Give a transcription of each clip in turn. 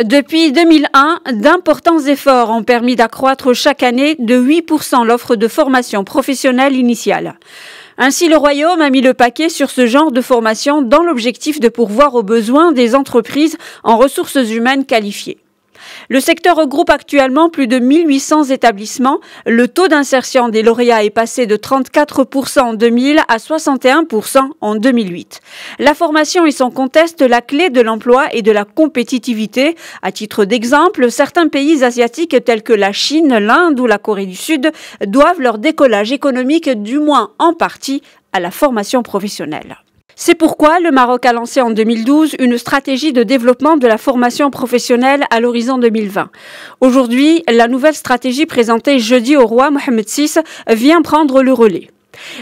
Depuis 2001, d'importants efforts ont permis d'accroître chaque année de 8% l'offre de formation professionnelle initiale. Ainsi, le Royaume a mis le paquet sur ce genre de formation dans l'objectif de pourvoir aux besoins des entreprises en ressources humaines qualifiées. Le secteur regroupe actuellement plus de 1800 établissements. Le taux d'insertion des lauréats est passé de 34% en 2000 à 61% en 2008. La formation est sans conteste la clé de l'emploi et de la compétitivité. À titre d'exemple, certains pays asiatiques tels que la Chine, l'Inde ou la Corée du Sud doivent leur décollage économique, du moins en partie, à la formation professionnelle. C'est pourquoi le Maroc a lancé en 2012 une stratégie de développement de la formation professionnelle à l'horizon 2020. Aujourd'hui, la nouvelle stratégie présentée jeudi au roi Mohammed VI vient prendre le relais.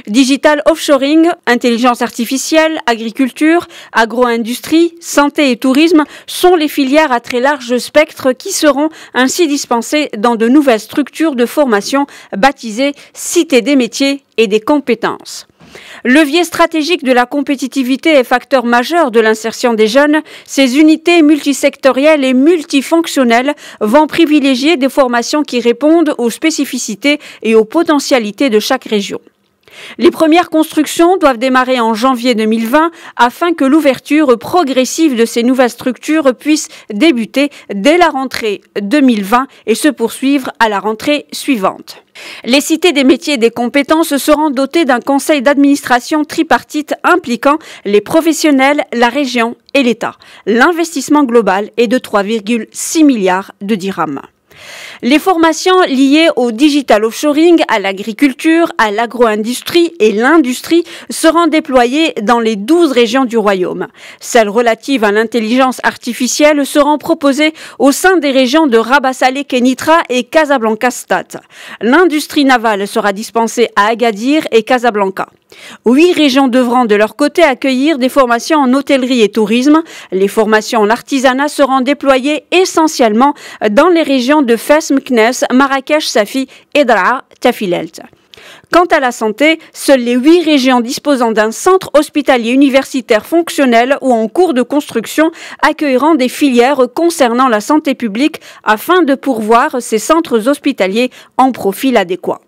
Digital offshoring, intelligence artificielle, agriculture, agro-industrie, santé et tourisme sont les filières à très large spectre qui seront ainsi dispensées dans de nouvelles structures de formation baptisées Cité des métiers et des compétences. Levier stratégique de la compétitivité et facteur majeur de l'insertion des jeunes, ces unités multisectorielles et multifonctionnelles vont privilégier des formations qui répondent aux spécificités et aux potentialités de chaque région. Les premières constructions doivent démarrer en janvier 2020 afin que l'ouverture progressive de ces nouvelles structures puisse débuter dès la rentrée 2020 et se poursuivre à la rentrée suivante. Les cités des métiers et des compétences seront dotées d'un conseil d'administration tripartite impliquant les professionnels, la région et l'État. L'investissement global est de 3,6 milliards de dirhams. Les formations liées au digital offshoring, à l'agriculture, à l'agro-industrie et l'industrie seront déployées dans les 12 régions du Royaume. Celles relatives à l'intelligence artificielle seront proposées au sein des régions de Rabas Salé, Kenitra et Casablanca-Stade. L'industrie navale sera dispensée à Agadir et Casablanca. 8 régions devront de leur côté accueillir des formations en hôtellerie et tourisme. Les formations en artisanat seront déployées essentiellement dans les régions de Fès, Meknès, Marrakech, Safi et Daraa, Tafilelt. Quant à la santé, seules les 8 régions disposant d'un centre hospitalier universitaire fonctionnel ou en cours de construction accueilleront des filières concernant la santé publique afin de pourvoir ces centres hospitaliers en profil adéquat.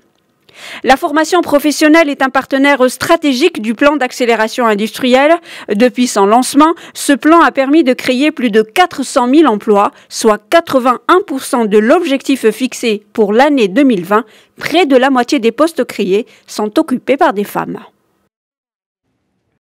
La formation professionnelle est un partenaire stratégique du plan d'accélération industrielle. Depuis son lancement, ce plan a permis de créer plus de 400 000 emplois, soit 81% de l'objectif fixé pour l'année 2020. Près de la moitié des postes créés sont occupés par des femmes.